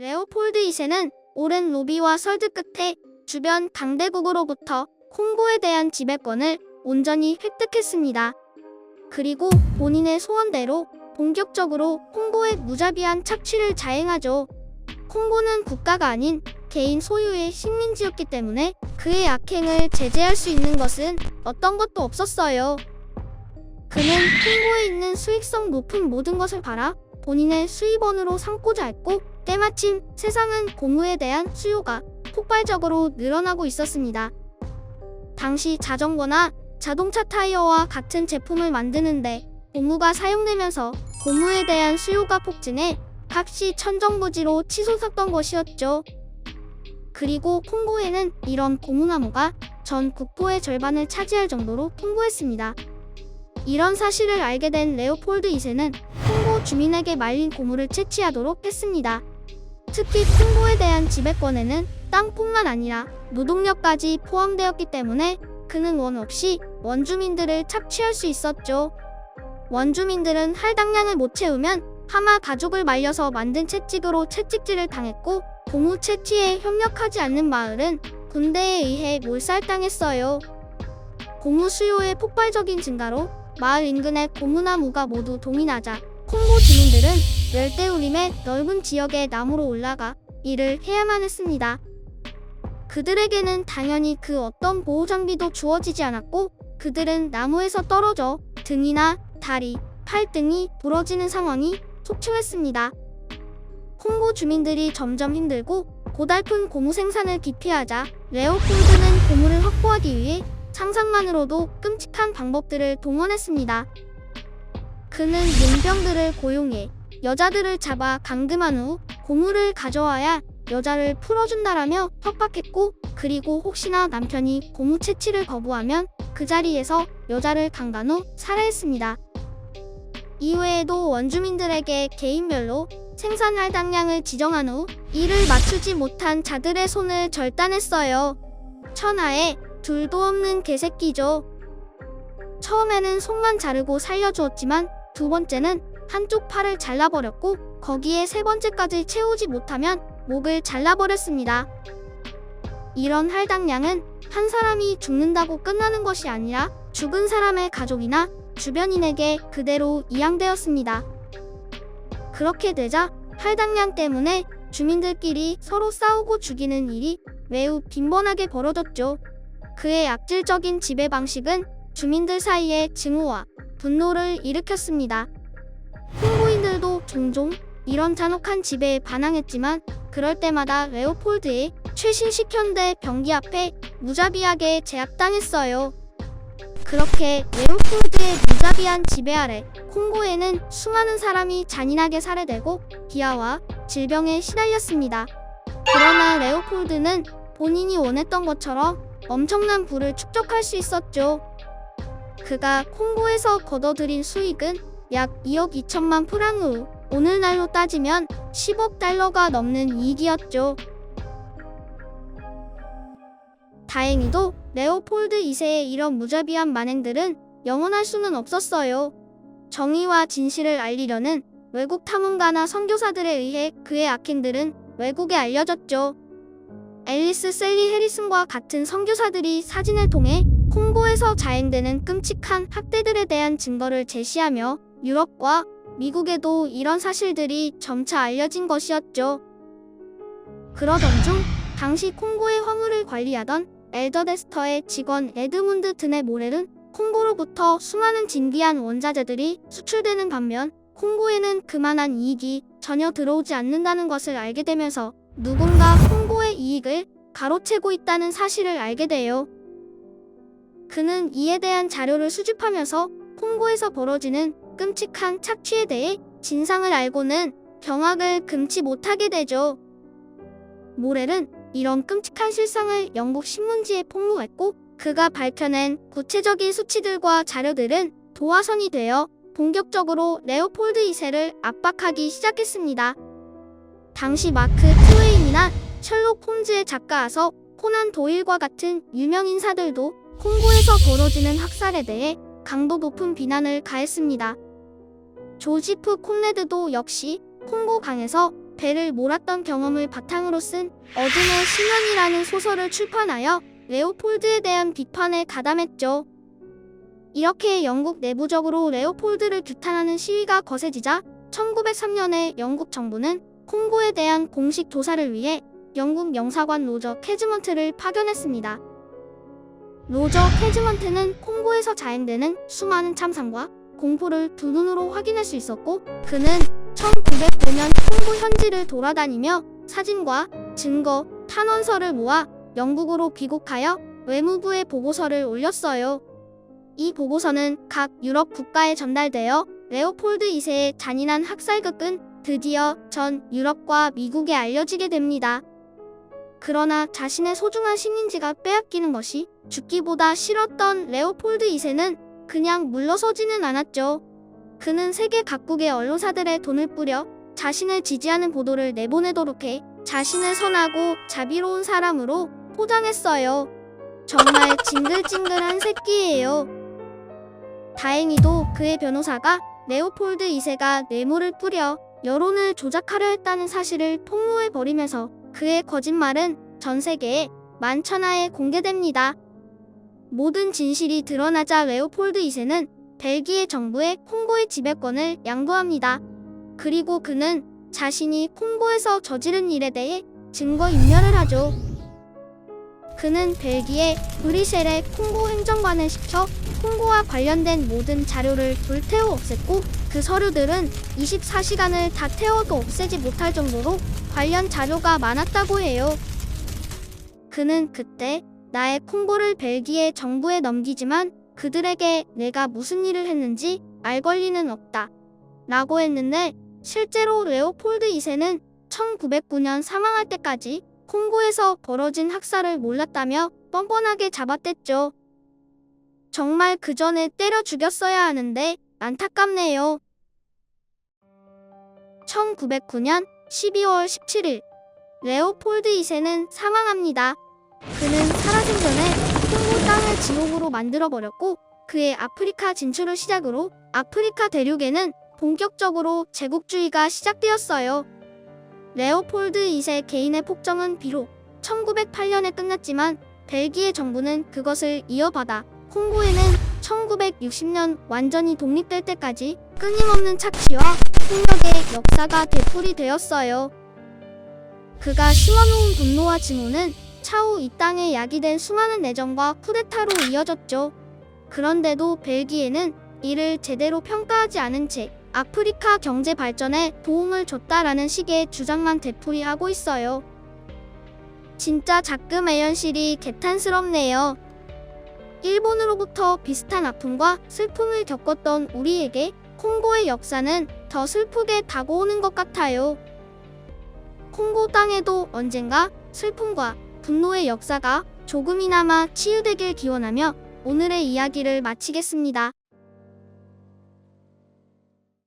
레오폴드 2세는 오랜 로비와 설득 끝에 주변 강대국으로부터 콩고에 대한 지배권을 온전히 획득했습니다. 그리고 본인의 소원대로 본격적으로 콩고의 무자비한 착취를 자행하죠. 콩고는 국가가 아닌 개인 소유의 식민지였기 때문에 그의 악행을 제재할 수 있는 것은 어떤 것도 없었어요. 그는 콩고에 있는 수익성 높은 모든 것을 팔아 본인의 수입원으로 삼고자 했고, 때마침 세상은 고무에 대한 수요가 폭발적으로 늘어나고 있었습니다. 당시 자전거나 자동차 타이어와 같은 제품을 만드는데 고무가 사용되면서 고무에 대한 수요가 폭증해 값이 천정부지로 치솟았던 것이었죠. 그리고 콩고에는 이런 고무나무가 전 국토의 절반을 차지할 정도로 풍부했습니다. 이런 사실을 알게 된 레오폴드 2세는 콩고 주민에게 말린 고무를 채취하도록 했습니다. 특히 콩고에 대한 지배권에는 땅뿐만 아니라 노동력까지 포함되었기 때문에 그는 원 없이 원주민들을 착취할 수 있었죠. 원주민들은 할당량을 못 채우면 하마 가죽을 말려서 만든 채찍으로 채찍질을 당했고, 고무 채취에 협력하지 않는 마을은 군대에 의해 몰살당했어요. 고무 수요의 폭발적인 증가로 마을 인근의 고무나무가 모두 동이 나자 콩고 주민들은 열대우림의 넓은 지역에 나무로 올라가 일을 해야만 했습니다. 그들에게는 당연히 그 어떤 보호장비도 주어지지 않았고, 그들은 나무에서 떨어져 등이나 다리, 팔 등이 부러지는 상황이 속출했습니다. 콩고 주민들이 점점 힘들고 고달픈 고무 생산을 기피하자 레오폴드는 고무를 확보하기 위해 상상만으로도 끔찍한 방법들을 동원했습니다. 그는 용병들을 고용해 여자들을 잡아 감금한 후 고무를 가져와야 여자를 풀어준다라며 협박했고, 그리고 혹시나 남편이 고무 채취를 거부하면 그 자리에서 여자를 강간 후 살해했습니다. 이외에도 원주민들에게 개인별로 생산 할당량을 지정한 후 이를 맞추지 못한 자들의 손을 절단했어요. 천하에 둘도 없는 개새끼죠. 처음에는 손만 자르고 살려주었지만 두 번째는 한쪽 팔을 잘라버렸고, 거기에 세 번째까지 채우지 못하면 목을 잘라버렸습니다. 이런 할당량은 한 사람이 죽는다고 끝나는 것이 아니라 죽은 사람의 가족이나 주변인에게 그대로 이양되었습니다. 그렇게 되자 할당량 때문에 주민들끼리 서로 싸우고 죽이는 일이 매우 빈번하게 벌어졌죠. 그의 악질적인 지배 방식은 주민들 사이에 증오와 분노를 일으켰습니다. 콩고인들도 종종 이런 잔혹한 지배에 반항했지만, 그럴 때마다 레오폴드의 최신식 현대 병기 앞에 무자비하게 제압당했어요. 그렇게 레오폴드의 무자비한 지배 아래 콩고에는 수많은 사람이 잔인하게 살해되고 기아와 질병에 시달렸습니다. 그러나 레오폴드는 본인이 원했던 것처럼 엄청난 부를 축적할 수 있었죠. 그가 콩고에서 거둬들인 수익은 약 2억 2천만 프랑으로 오늘날로 따지면 10억 달러가 넘는 이익이었죠. 다행히도 레오폴드 2세의 이런 무자비한 만행들은 영원할 수는 없었어요. 정의와 진실을 알리려는 외국 탐험가나 선교사들에 의해 그의 악행들은 외국에 알려졌죠. 앨리스 셀리 해리슨과 같은 선교사들이 사진을 통해 콩고에서 자행되는 끔찍한 학대들에 대한 증거를 제시하며 유럽과 미국에도 이런 사실들이 점차 알려진 것이었죠. 그러던 중 당시 콩고의 화물을 관리하던 엘더데스터의 직원 에드문드 드네 모렐은 콩고로부터 수많은 진귀한 원자재들이 수출되는 반면 콩고에는 그만한 이익이 전혀 들어오지 않는다는 것을 알게 되면서 누군가 콩고의 이익을 가로채고 있다는 사실을 알게 돼요. 그는 이에 대한 자료를 수집하면서 콩고에서 벌어지는 끔찍한 착취에 대해 진상을 알고는 경악을 금치 못하게 되죠. 모렐은 이런 끔찍한 실상을 영국 신문지에 폭로했고, 그가 밝혀낸 구체적인 수치들과 자료들은 도화선이 되어 본격적으로 레오폴드 2세를 압박하기 시작했습니다. 당시 마크 트웨인이나 셜록 홈즈의 작가 아서 코난 도일과 같은 유명 인사들도 콩고에서 벌어지는 학살에 대해 강도 높은 비난을 가했습니다. 조지프 콘레드도 역시 콩고 강에서 배를 몰았던 경험을 바탕으로 쓴 어둠의 심연이라는 소설을 출판하여 레오폴드에 대한 비판에 가담했죠. 이렇게 영국 내부적으로 레오폴드를 규탄하는 시위가 거세지자 1903년에 영국 정부는 콩고에 대한 공식 조사를 위해 영국 영사관 로저 캐즈먼트를 파견했습니다. 로저 캐즈먼트는 콩고에서 자행되는 수많은 참상과 공포를 두 눈으로 확인할 수 있었고, 그는 1905년 콩고 현지를 돌아다니며 사진과 증거, 탄원서를 모아 영국으로 귀국하여 외무부에 보고서를 올렸어요. 이 보고서는 각 유럽 국가에 전달되어 레오폴드 2세의 잔인한 학살극은 드디어 전 유럽과 미국에 알려지게 됩니다. 그러나 자신의 소중한 식민지가 빼앗기는 것이 죽기보다 싫었던 레오폴드 2세는 그냥 물러서지는 않았죠. 그는 세계 각국의 언론사들의 돈을 뿌려 자신을 지지하는 보도를 내보내도록 해 자신을 선하고 자비로운 사람으로 포장했어요. 정말 징글징글한 새끼예요. 다행히도 그의 변호사가 레오폴드 2세가 뇌물을 뿌려 여론을 조작하려 했다는 사실을 폭로해버리면서 그의 거짓말은 전 세계에 만천하에 공개됩니다. 모든 진실이 드러나자 레오폴드 2세는 벨기에 정부에 콩고의 지배권을 양도합니다. 그리고 그는 자신이 콩고에서 저지른 일에 대해 증거인멸을 하죠. 그는 벨기에 브뤼셀의 콩고 행정관을 시켜 콩고와 관련된 모든 자료를 불태워 없앴고, 그 서류들은 24시간을 다 태워도 없애지 못할 정도로 관련 자료가 많았다고 해요. 그는 그때 나의 콩고를 벨기에 정부에 넘기지만 그들에게 내가 무슨 일을 했는지 알 권리는 없다 라고 했는데, 실제로 레오폴드 2세는 1909년 사망할 때까지 콩고에서 벌어진 학살을 몰랐다며 뻔뻔하게 잡아댔죠. 정말 그 전에 때려 죽였어야 하는데 안타깝네요. 1909년 12월 17일 레오폴드 2세는 사망합니다. 그는 살아생전에 콩고 땅을 지옥으로 만들어버렸고, 그의 아프리카 진출을 시작으로 아프리카 대륙에는 본격적으로 제국주의가 시작되었어요. 레오폴드 2세 개인의 폭정은 비록 1908년에 끝났지만 벨기에 정부는 그것을 이어받아 콩고에는 1960년 완전히 독립될 때까지 끊임없는 착취와 폭력의 역사가 되풀이되었어요. 그가 심어놓은 분노와 증오는 차후 이 땅에 야기된 수많은 내전과 쿠데타로 이어졌죠. 그런데도 벨기에는 이를 제대로 평가하지 않은 채 아프리카 경제 발전에 도움을 줬다라는 식의 주장만 되풀이하고 있어요. 진짜 자금애연실이 개탄스럽네요. 일본으로부터 비슷한 아픔과 슬픔을 겪었던 우리에게 콩고의 역사는 더 슬프게 다가오는 것 같아요. 콩고 땅에도 언젠가 슬픔과 분노의 역사가 조금이나마 치유되길 기원하며 오늘의 이야기를 마치겠습니다.